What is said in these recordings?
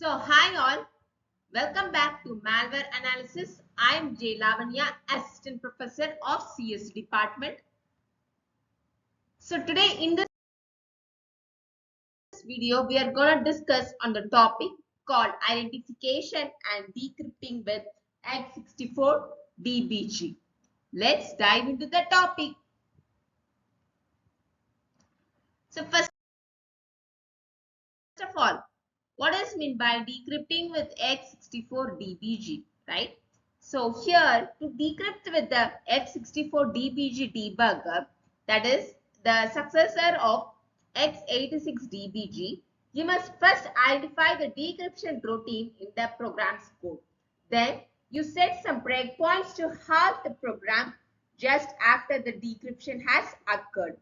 Hi all, welcome back to Malware Analysis. I am J. Lavanya, Assistant Professor of CS Department. Today in this video, we are going to discuss on the topic called Identification and Decrypting with x86dbg. Let's dive into the topic. First of all, what is meant by decrypting with x64dbg, right? So here to decrypt with the x64dbg debugger, that is the successor of x86dbg, you must first identify the decryption routine in the program's code. Then you set some breakpoints to halt the program just after the decryption has occurred,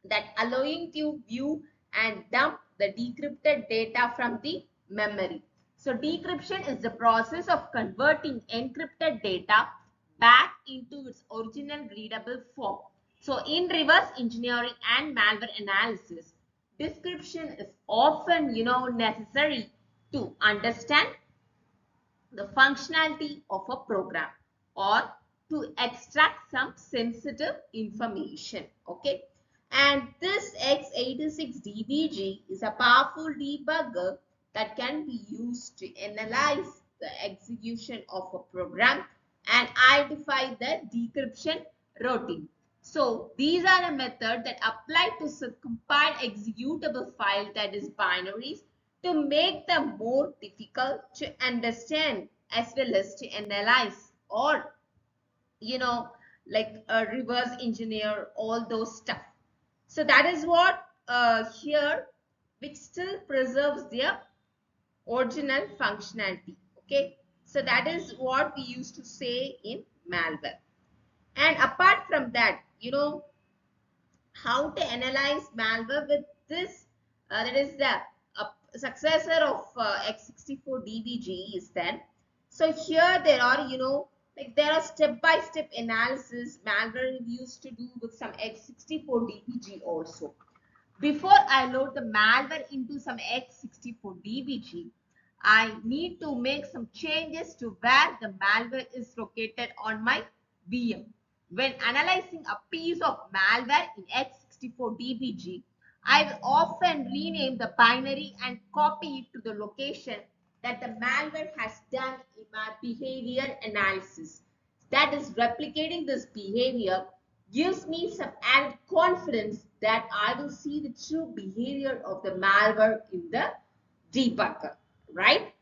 that allowing to view and dump the decrypted data from the memory. So decryption is the process of converting encrypted data back into its original readable form. So in reverse engineering and malware analysis, decryption is often necessary to understand the functionality of a program or to extract some sensitive information. Okay, and this x86dbg is a powerful debugger that can be used to analyze the execution of a program and identify the decryption routine. So these are the methods that apply to compile executable file, that is binaries, to make them more difficult to understand as well as to analyze, or like reverse engineer all those stuff. So that is what here, which still preserves their original functionality. Okay, so that is what we used to say in malware. And apart from that, how to analyze malware with this, that is the successor of x64dbg is then. So here there are, like there are step-by-step analysis malware used to do with some x64dbg also. Before I load the malware into some x64dbg, I need to make some changes to where the malware is located on my VM. When analyzing a piece of malware in x64dbg, I will often rename the binary and copy it to the location that the malware has done in my behavior analysis. That is, replicating this behavior gives me some added confidence that I will see the true behavior of the malware in the debugger, right?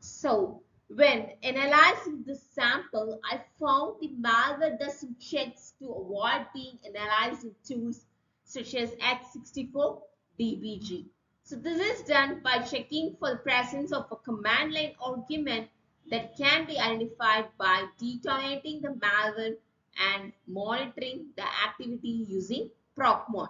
So when analyzing this sample, I found the malware does some checks to avoid being analyzed in tools such as x64dbg. So this is done by checking for the presence of a command line argument that can be identified by detonating the malware and monitoring the activity using procmon.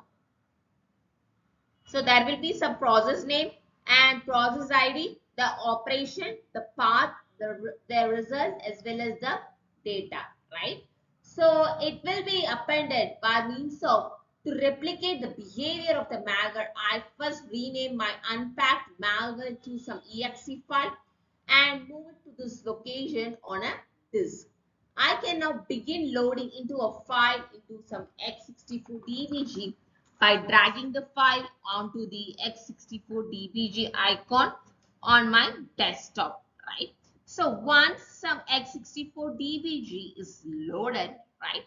So there will be some process name and process ID, the operation, the path, the result, as well as the data, right? So it will be appended by means of, to replicate the behavior of the malware, I first rename my unpacked malware to some exe file and move it to this location on a disk. I can now begin loading into a file into some x64dbg by dragging the file onto the x64dbg icon on my desktop, right? So once some x64dbg is loaded, right?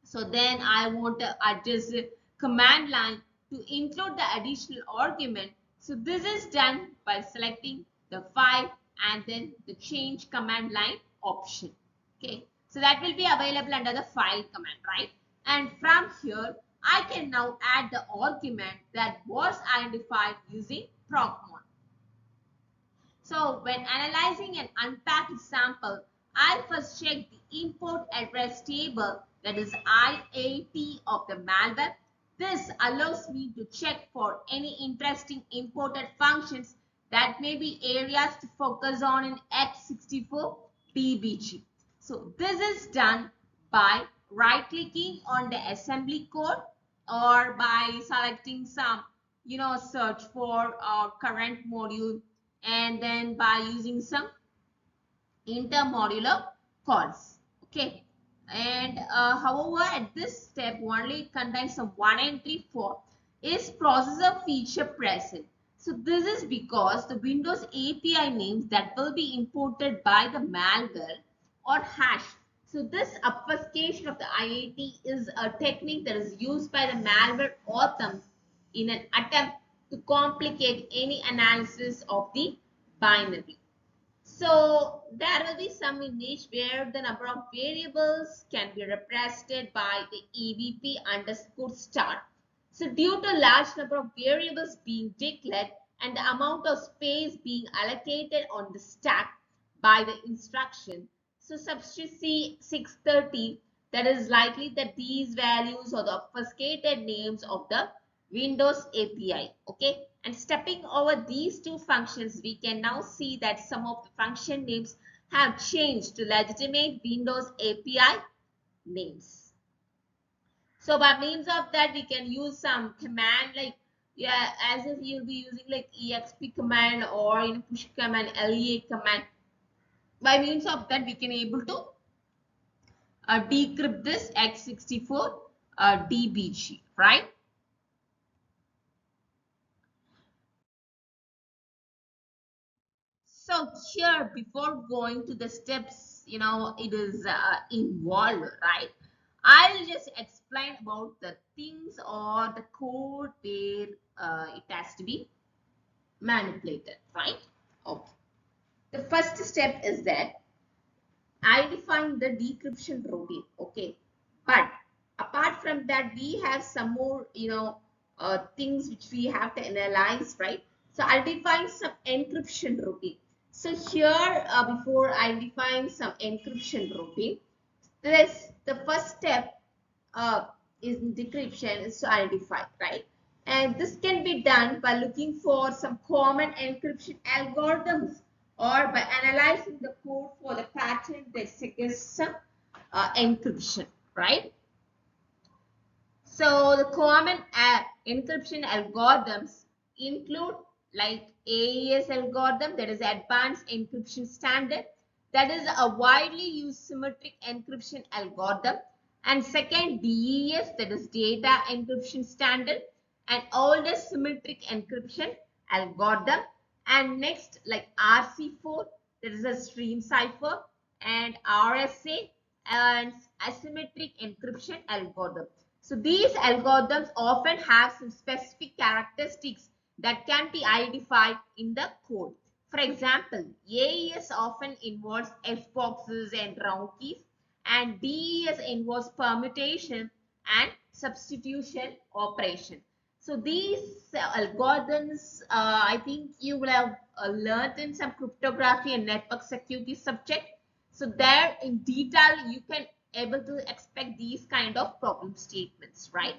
So then I want to adjust the command line to include the additional argument. So this is done by selecting the file and then the change command line option. Okay, so that will be available under the file command, right? And from here, I can now add the argument that was identified using procmon. So when analyzing an unpacked sample, I first check the import address table, that is IAT of the malware. This allows me to check for any interesting imported functions that may be areas to focus on in x64dbg. So this is done by right clicking on the assembly code or by selecting some, search for current module and then by using some intermodular calls. Okay, and however at this step only it contains some 1 entry for is processor feature present. So this is because the Windows API names that will be imported by the malware or hash. So this obfuscation of the IAT is a technique that is used by the malware authors in an attempt to complicate any analysis of the binary. So there will be some image where the number of variables can be represented by the EVP underscore start. So due to large number of variables being declared and the amount of space being allocated on the stack by the instruction, so substitute C630, that is likely that these values are the obfuscated names of the Windows API. Okay, and stepping over these two functions, we can now see that some of the function names have changed to legitimate Windows API names. So by means of that, we can use some command like, yeah, as if you'll be using like exp command or push command, lea command. By means of that, we can able to decrypt this x64 dbg, right? So here, before going to the steps, it is involved, right? I'll just explain about the things or the code where it has to be manipulated, right? Okay. The first step is that identifying the decryption routine. Okay, but apart from that, we have some more, things which we have to analyze, right? So I'll define some encryption routine. So here, before I define some encryption routine, this the first step uh, in decryption is to identify, right? And this can be done by looking for some common encryption algorithms or by analyzing the code for the pattern that suggests some encryption, right? So the common encryption algorithms include like AES algorithm, that is Advanced Encryption Standard, that is a widely used symmetric encryption algorithm, and second DES, that is Data Encryption Standard, and oldest symmetric encryption algorithm, and next like RC4, that is a stream cipher, and RSA and asymmetric encryption algorithm. So these algorithms often have some specific characteristics that can be identified in the code. For example, AES often involves F boxes and round keys, and DES involves permutation and substitution operation. So these algorithms, I think you will have learned in some cryptography and network security subject. So there in detail, you can able to expect these kind of problem statements, right?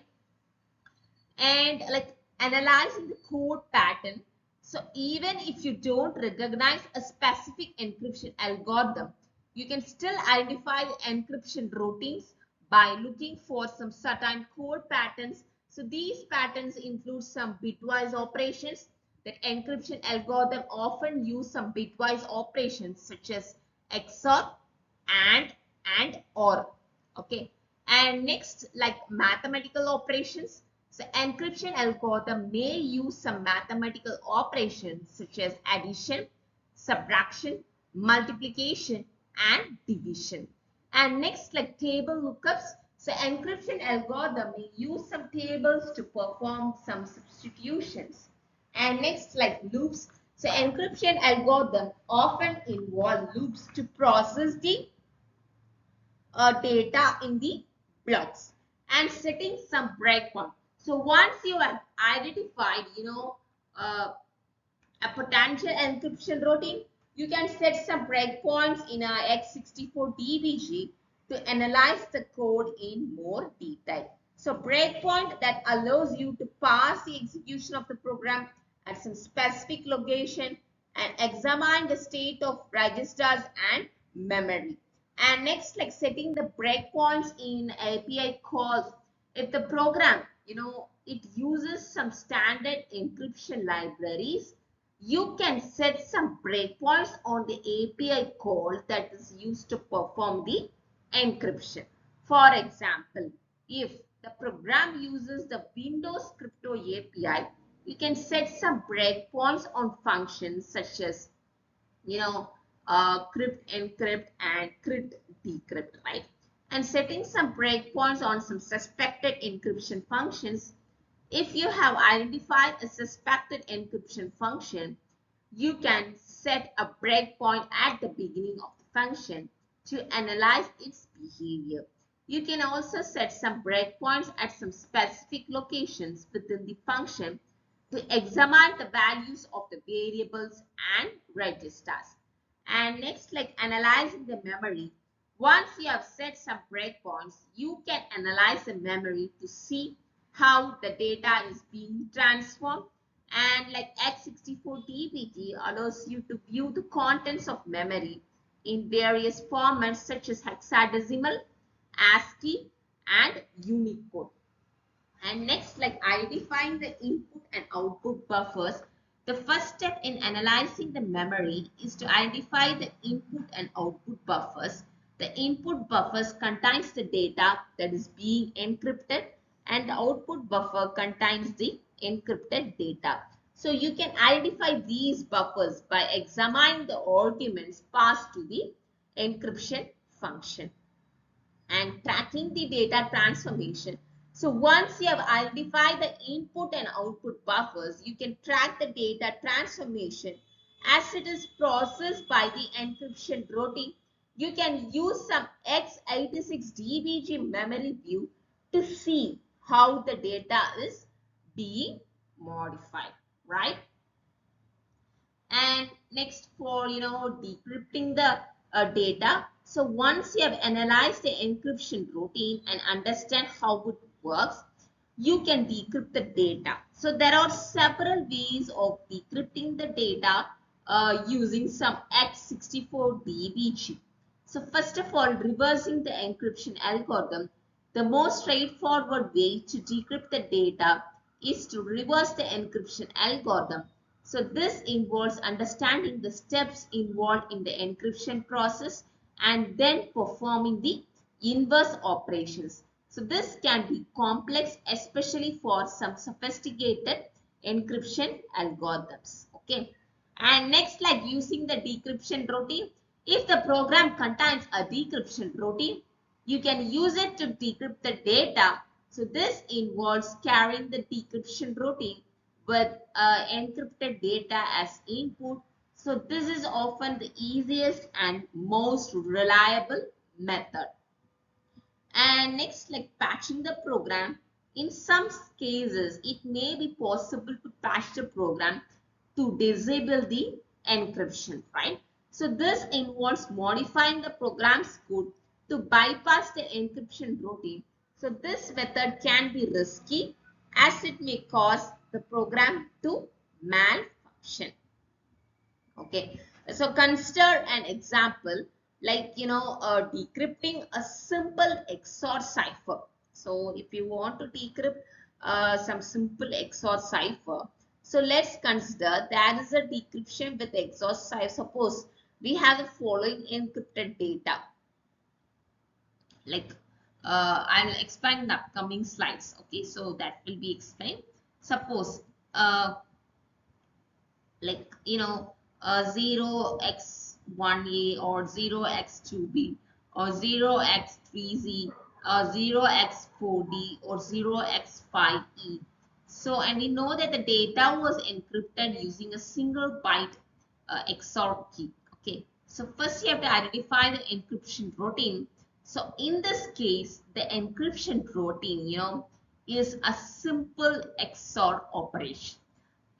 And like analyzing the code pattern. So even if you don't recognize a specific encryption algorithm, you can still identify the encryption routines by looking for some certain code patterns. So these patterns include some bitwise operations. That encryption algorithm often use some bitwise operations such as XOR, and or. Okay, and next like mathematical operations. So encryption algorithm may use some mathematical operations such as addition, subtraction, multiplication, and division. And next like table lookups. So encryption algorithm may use some tables to perform some substitutions. And next like loops. So encryption algorithm often involve loops to process the data in the blocks and setting some breakpoint. So once you have identified, a potential encryption routine, you can set some breakpoints in a x64dbg to analyze the code in more detail. So breakpoint that allows you to pass the execution of the program at some specific location and examine the state of registers and memory. And next, like setting the breakpoints in API calls. If the program, it uses some standard encryption libraries, you can set some breakpoints on the API call that is used to perform the encryption. For example, if the program uses the Windows Crypto API, you can set some breakpoints on functions such as, you know, crypt encrypt and crypt decrypt, right? And setting some breakpoints on some suspected encryption functions. If you have identified a suspected encryption function, you can set a breakpoint at the beginning of the function to analyze its behavior. You can also set some breakpoints at some specific locations within the function to examine the values of the variables and registers. And next, like analyzing the memory. Once you have set some breakpoints, you can analyze the memory to see how the data is being transformed. And like x64dbg allows you to view the contents of memory in various formats such as hexadecimal, ASCII, and Unicode. And next, like identifying the input and output buffers. The first step in analyzing the memory is to identify the input and output buffers. The input buffers contains the data that is being encrypted, and the output buffer contains the encrypted data. So you can identify these buffers by examining the arguments passed to the encryption function and tracking the data transformation. So once you have identified the input and output buffers, you can track the data transformation as it is processed by the encryption routine. You can use some x86dbg memory view to see how the data is being modified, right? And next, for decrypting the data. So once you have analyzed the encryption routine and understand how it works, you can decrypt the data. So there are several ways of decrypting the data using some x64dbg. So first of all, reversing the encryption algorithm. The most straightforward way to decrypt the data is to reverse the encryption algorithm. So this involves understanding the steps involved in the encryption process and then performing the inverse operations. So this can be complex, especially for some sophisticated encryption algorithms. Okay. And next, like using the decryption routine. If the program contains a decryption routine, you can use it to decrypt the data. So this involves carrying the decryption routine with encrypted data as input. So this is often the easiest and most reliable method. And next, like patching the program. In some cases, it may be possible to patch the program to disable the encryption, right? So this involves modifying the program's code to bypass the encryption routine. So this method can be risky as it may cause the program to malfunction. Okay, so consider an example like decrypting a simple XOR cipher. So if you want to decrypt some simple XOR cipher, so let's consider there is a decryption with XOR cipher. Suppose we have the following encrypted data. Like I'll explain in the upcoming slides. Okay, so that will be explained. Suppose like 0x1a or 0x2b or 0x3z or 0x4d or 0x5e. So, and we know that the data was encrypted using a single byte XOR key. Okay, so first you have to identify the encryption routine. So in this case, the encryption routine is a simple XOR operation.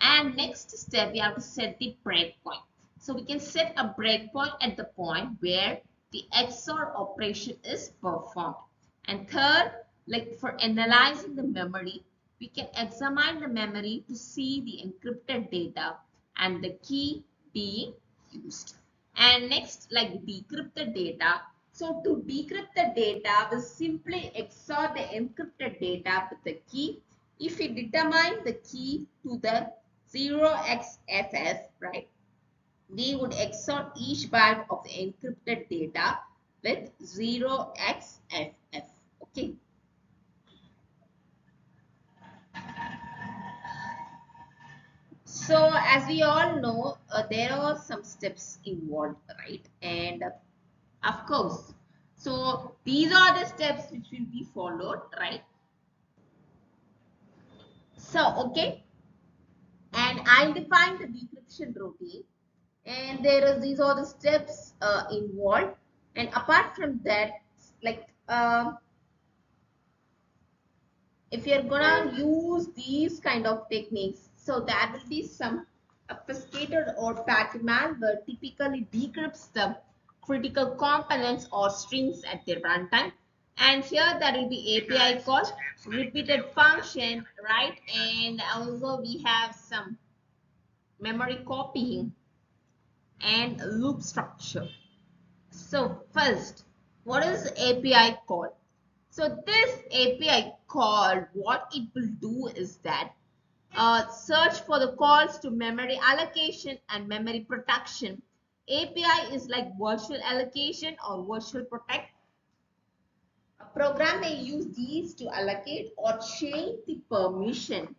And next step, we have to set the breakpoint. So we can set a breakpoint at the point where the XOR operation is performed. And third, like for analyzing the memory, we can examine the memory to see the encrypted data and the key being used. And next, like decrypt the data. So to decrypt the data, we simply XOR the encrypted data with the key. If we determine the key to the 0xFF, right? We would XOR each byte of the encrypted data with 0xFF. Okay. So as we all know, there are some steps involved, right? And of course, so these are the steps which will be followed, right? So, okay, and I'll define the decryption routine, and these are the steps involved. And apart from that, like if you're gonna use these kind of techniques, so there will be some obfuscated or patchy malware typically decrypts the critical components or strings at their runtime. And here there will be API call, repeated function, right? And also we have some memory copying and loop structure. So first, what is API call? So this API call, what it will do is that search for the calls to memory allocation and memory protection. API is like virtual allocation or virtual protect. A program may use these to allocate or change the permission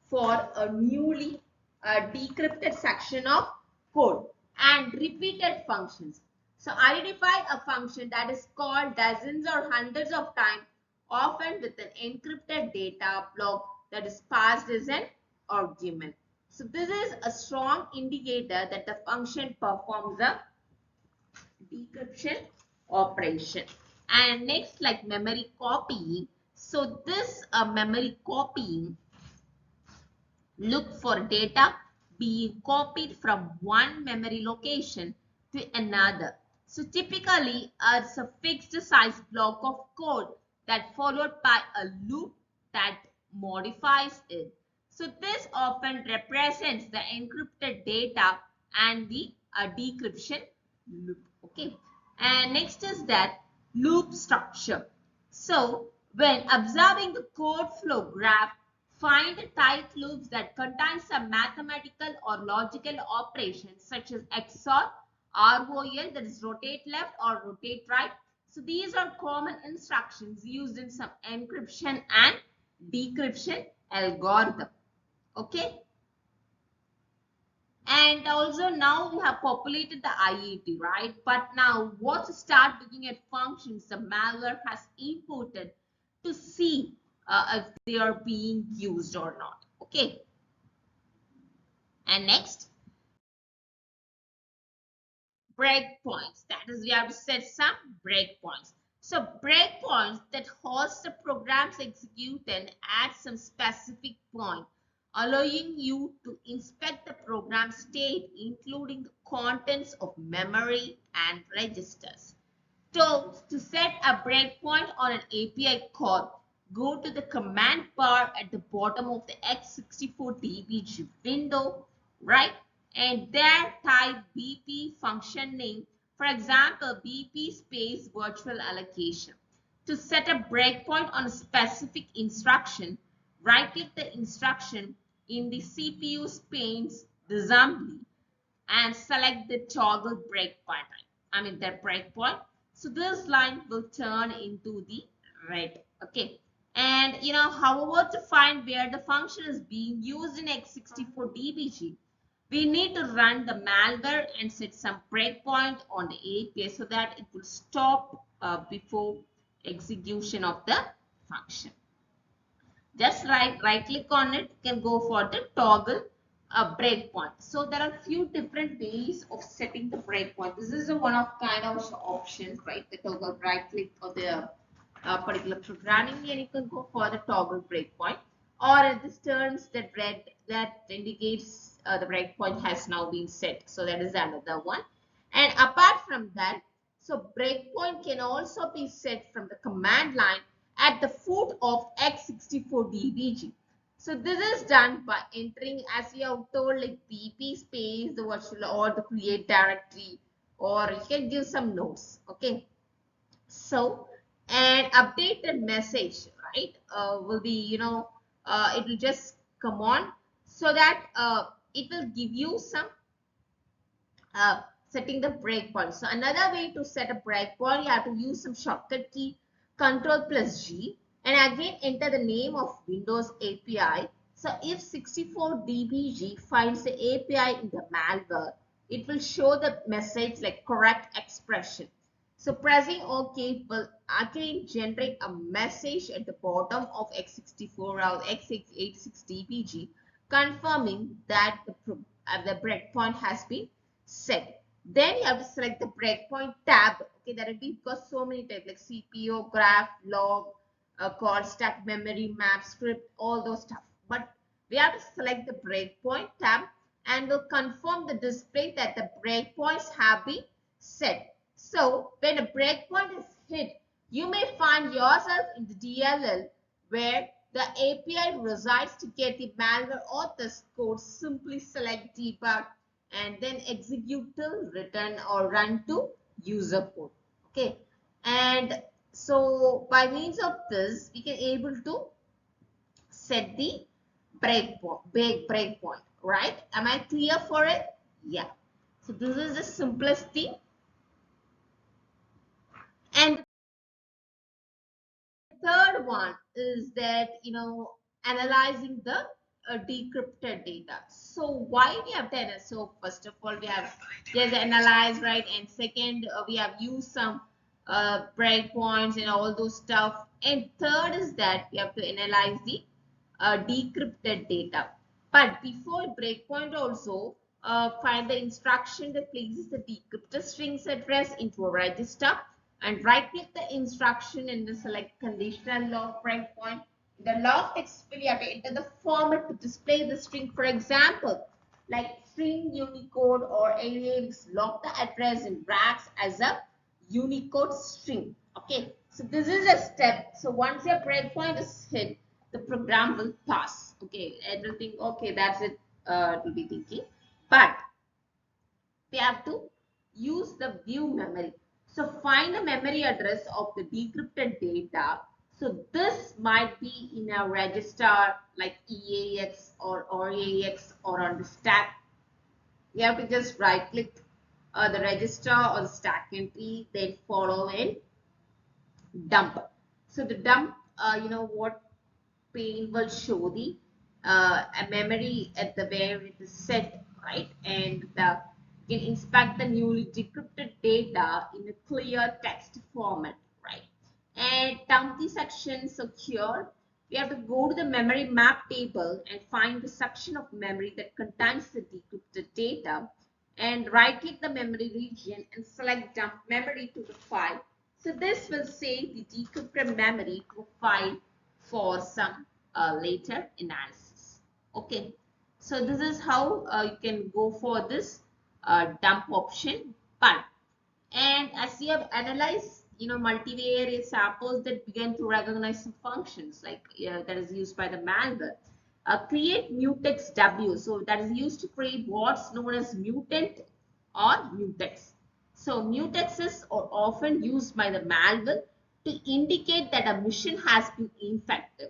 for a newly decrypted section of code and repeated functions. So identify a function that is called dozens or hundreds of times, often with an encrypted data block that is passed as an argument. So this is a strong indicator that the function performs a decryption operation. And next, like memory copying. So this memory copying look for data being copied from one memory location to another. So typically it's a fixed size block of code that followed by a loop that modifies it. So this often represents the encrypted data and the decryption loop. Okay. And next is that loop structure. So when observing the code flow graph, find tight loops that contain some mathematical or logical operations such as XOR, ROL, that is rotate left or rotate right. So these are common instructions used in some encryption and decryption algorithm. Okay. And also now we have populated the IET, right? But now let's start looking at functions the malware has imported to see if they are being used or not. Okay. And next, breakpoints. That is, we have to set some breakpoints. So breakpoints that host the program's execution at some specific point, allowing you to inspect the program state, including the contents of memory and registers. So to set a breakpoint on an API call, go to the command bar at the bottom of the x86dbg window, right? And there type BP function name, for example, BP space virtual allocation. To set a breakpoint on a specific instruction, right-click the instruction in the CPU pane's assembly and select the toggle breakpoint. The breakpoint. So this line will turn into the red. Okay. And however, to find where the function is being used in x64dbg, we need to run the malware and set some breakpoint on the API so that it will stop before execution of the function. Just right click on it, you can go for the toggle breakpoint. So there are few different ways of setting the breakpoint. This is one of kind of options, right? The toggle right click on the particular programming, and you can go for the toggle breakpoint, or this turns the red that indicates the breakpoint has now been set. So that is another one. And apart from that, so breakpoint can also be set from the command line at the foot of x64dbg. So this is done by entering, as you have told, like BP space the virtual or the create directory, or you can give some notes. Okay. So an updated message, right, will be, it will just come on, so that it will give you some setting the breakpoint. So another way to set a breakpoint, you have to use some shortcut key, Control plus G, and again enter the name of Windows API. So if 64dbg finds the API in the malware, it will show the message like correct expression. So pressing OK will again generate a message at the bottom of x64 or x86dbg confirming that the breakpoint has been set. Then you have to select the breakpoint tab. Okay, that will be because so many types like CPU, graph, log, call stack, memory, map, script, all those stuff. But we have to select the breakpoint tab and will confirm the display that the breakpoints have been set. So when a breakpoint is hit, you may find yourself in the DLL where the API resides. To get the malware author's code, simply select debug and then execute till return or run to user code. Okay, and so by means of this we can able to set the breakpoint, right? Am I clear for it? Yeah. So this is the simplest thing. And the third one is that, analyzing the decrypted data. So why we have done it? So first of all, we have just analyzed, right? And second, we have used some breakpoints and all those stuff. And third is that we have to analyze the decrypted data. But before breakpoint also, find the instruction that places the decrypted strings address into a register and right click the instruction and then select conditional log breakpoint. The log text field, you have to enter the format to display the string. For example, like string Unicode or AAX, log the address in brackets as a Unicode string. Okay, so this is a step. So once your breakpoint is hit, the program will pass. Okay, it will think, okay, that's it. It will be thinking, but we have to use the view memory. So find the memory address of the decrypted data. So this might be in a register like EAX or RAX or on the stack. You have to just right click the register or the stack entry, then follow in dump. So the dump, what pane will show the a memory at the where it is set, right? And you can inspect the newly decrypted data in a clear text format, right? And dump the section secure. We have to go to the memory map table and find the section of memory that contains the decrypted data and right click the memory region and select dump memory to the file. So this will save the decrypted memory to a file for some later analysis. Okay, so this is how you can go for this dump option. But and as you have analyzed, multivariate samples that begin to recognize some functions like that is used by the malware. Create mutex W. So that is used to create what's known as mutant or mutex. So mutexes are often used by the malware to indicate that a machine has been infected.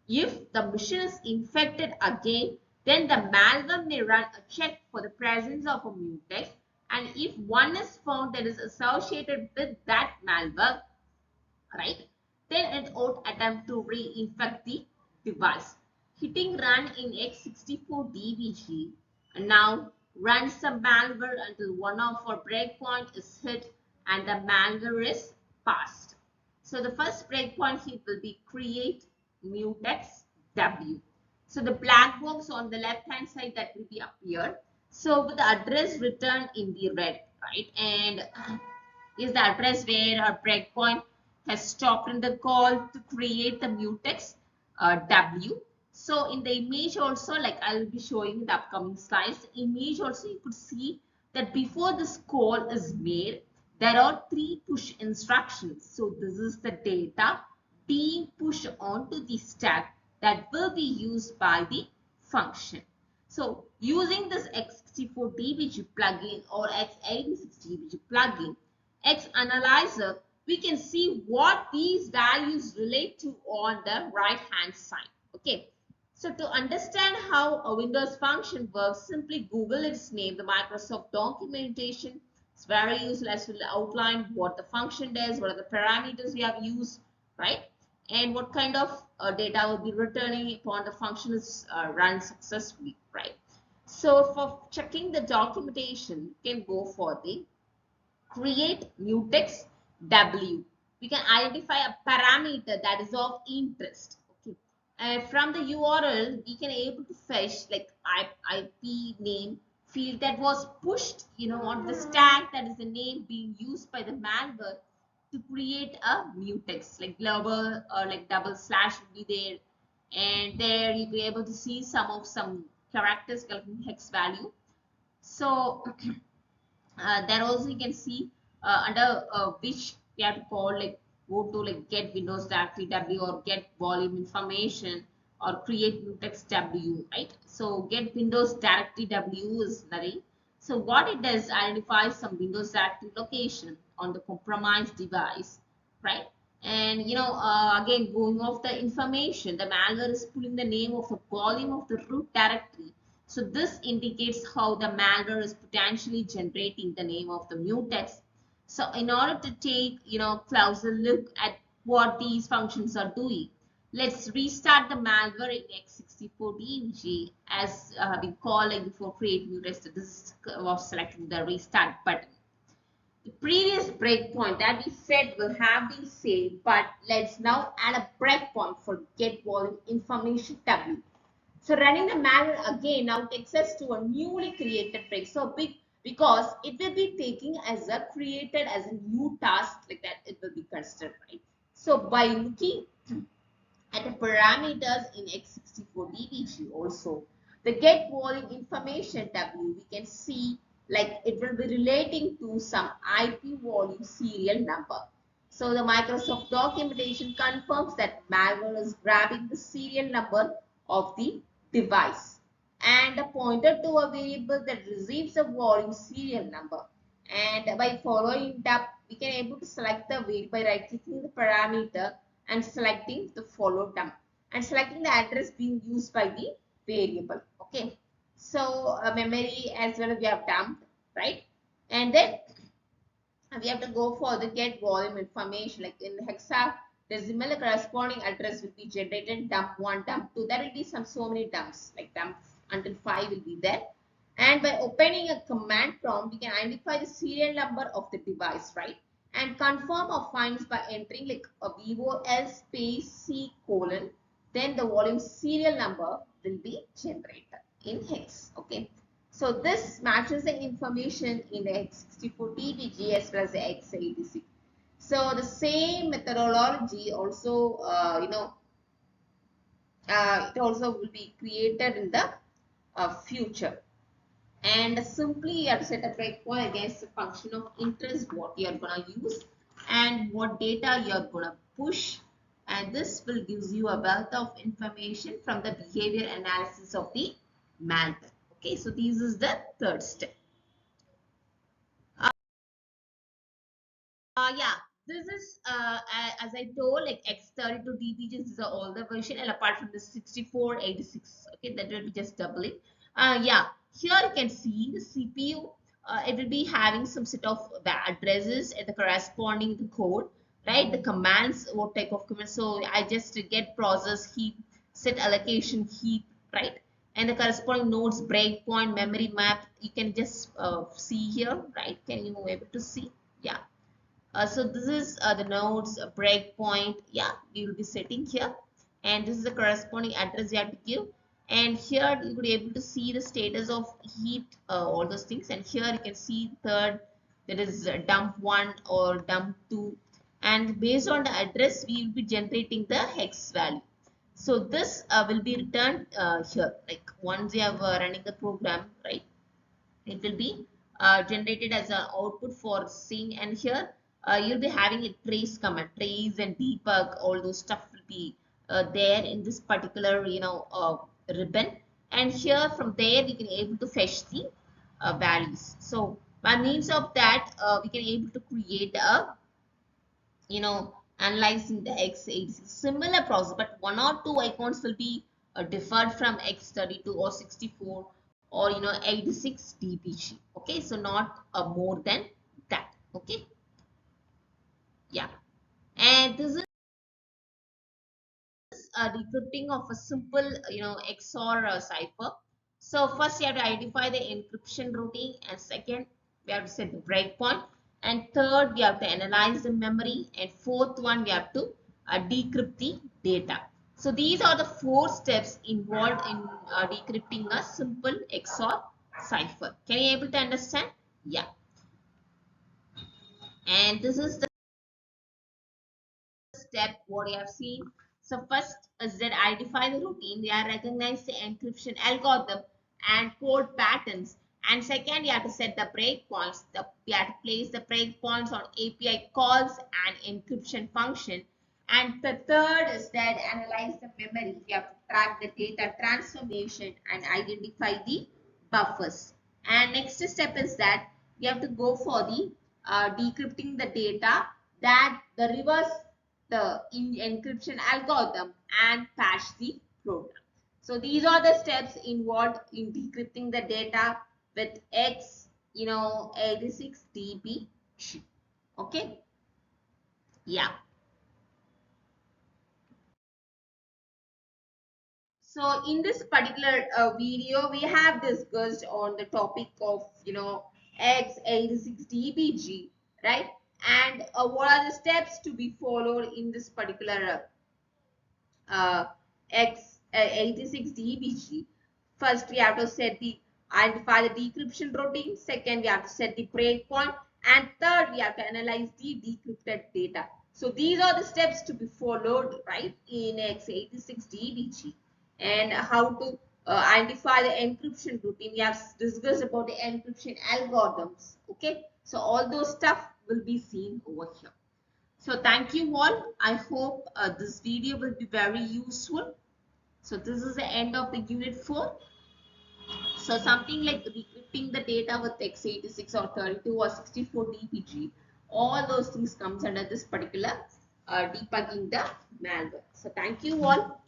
If the machine is infected again, then the malware may run a check for the presence of a mutex, and if one is found that is associated with that malware, right, then it would attempt to reinfect the device. Hitting run in x64dbg now runs some malware until one of our breakpoint is hit and the malware is passed. So the first breakpoint hit will be create mutex W. So the black box on the left hand side that will be appeared. So with the address written in the red, right, and is the address where our breakpoint has stopped in the call to create the mutex W. So in the image also, like I will be showing in the upcoming slides, the image also you could see that before this call is made, there are 3 push instructions. So this is the data being pushed onto the stack that will be used by the function. So using this x64dbg plugin or x86dbg plugin, X analyzer, we can see what these values relate to on the right hand side. Okay, So to understand how a Windows function works, simply Google its name, the Microsoft documentation. It's very useful as will outline what the function does, what are the parameters we have used, right? And what kind of data will be returning upon the function is run successfully, right? So for checking the documentation, you can go for the create mutex w. We can identify a parameter that is of interest. Okay. From the URL, we can able to fetch like IP name field that was pushed, on the stack, that is the name being used by the malware to create a mutex, like global or like double slash will be there, and there you'll be able to see some characters collecting hex value. So there also you can see under which we have to call, like go to like get windows directory w or get volume information or create mutex w, right? So get windows directory w is nothing. So what it does, identifies some windows directory location on the compromised device, right? And again, going off the information, the malware is pulling the name of the volume of the root directory. So this indicates how the malware is potentially generating the name of the mutex. So in order to take, closer look at what these functions are doing, let's restart the malware in x64dbg as we calling before create mutex. So this was selecting the restart button. The previous breakpoint that we said will have been saved, but let's now add a breakpoint for get volume information w. So running the malware again now takes us to a newly created break. So big, because it will be taking as a created as a new task, like that it will be considered, right? So by looking at the parameters in x64dbg also, the get volume information w, we can see like it will be relating to some IP volume serial number. So the Microsoft documentation confirms that malware is grabbing the serial number of the device and pointed to a variable that receives a volume serial number. And by following it up, we can able to select the weight by right clicking the parameter and selecting the follow dump and selecting the address being used by the variable. Okay. So memory as well as we have dumped, right? And then we have to go for the get volume information, like in hexadecimal, the corresponding address will be generated, dump 1, dump 2. There will be so many dumps, like dump until 5 will be there. And by opening a command prompt, we can identify the serial number of the device, right? And confirm or finds by entering like a VOL space C colon, then the volume serial number will be generated in hex. Okay. So this matches the information in the x64dbg as well as the x86. So the same methodology also, it also will be created in the future. And simply you have to set a breakpoint against the function of interest, what you are going to use and what data you are going to push. And this will gives you a wealth of information from the behavior analysis of the malware. Okay, so this is the third step. Yeah, this is as I told, like x32dbg is the older version, and apart from the 6486, okay, that will be just doubling. Yeah, here you can see the CPU. It will be having some set of addresses and the corresponding the code, right? The commands, what type of commands? So I just get process heap, set allocation heap, right? And the corresponding nodes, breakpoint, memory map. You can just see here, right? Can you able to see? Yeah. So this is the nodes breakpoint. Yeah, we will be setting here, and this is the corresponding address you have to give. And here you could be able to see the status of heap, all those things. And here you can see third, that is dump 1 or dump 2. And based on the address, we will be generating the hex value. So this will be returned here. Like once you have running the program, right? It will be generated as an output for seeing, and here you'll be having a trace command, trace and debug, all those stuff will be there in this particular ribbon. And here from there we can able to fetch the values. So by means of that we can able to create a analyzing the x86 similar process, but one or two icons will be differed from x32 or 64 or 86 dbg. Okay, so not more than that. Okay, yeah, and this is a decrypting of a simple XOR cipher. So first you have to identify the encryption routine, and second we have to set the breakpoint, and third we have to analyze the memory, and fourth one we have to decrypt the data. So these are the four steps involved in decrypting a simple XOR cipher. Can you able to understand? Yeah, and this is the step what you have seen. So first is that identify the routine. We are recognize the encryption algorithm and code patterns. And second, you have to set the breakpoints. You have to place the breakpoints on API calls and encryption function. And the third is that analyze the memory. You have to track the data transformation and identify the buffers. And next step is that you have to go for the decrypting the data, that the reverse the encryption algorithm and patch the program. So these are the steps involved in decrypting the data with x86dbg. Okay, yeah. So in this particular video, we have discussed on the topic of x86dbg, right? And what are the steps to be followed in this particular x86dbg. First, we have to set the identify the decryption routine. Second, we have to set the breakpoint, and third, we have to analyze the decrypted data. So these are the steps to be followed, right, in x86dbg. And how to identify the encryption routine. We have discussed about the encryption algorithms. Okay, so all those stuff will be seen over here. So thank you all. I hope this video will be very useful. So this is the end of the unit 4. So something like decrypting the data with x86 or 32 or 64 dbg, all those things comes under this particular debugging the malware. So thank you all.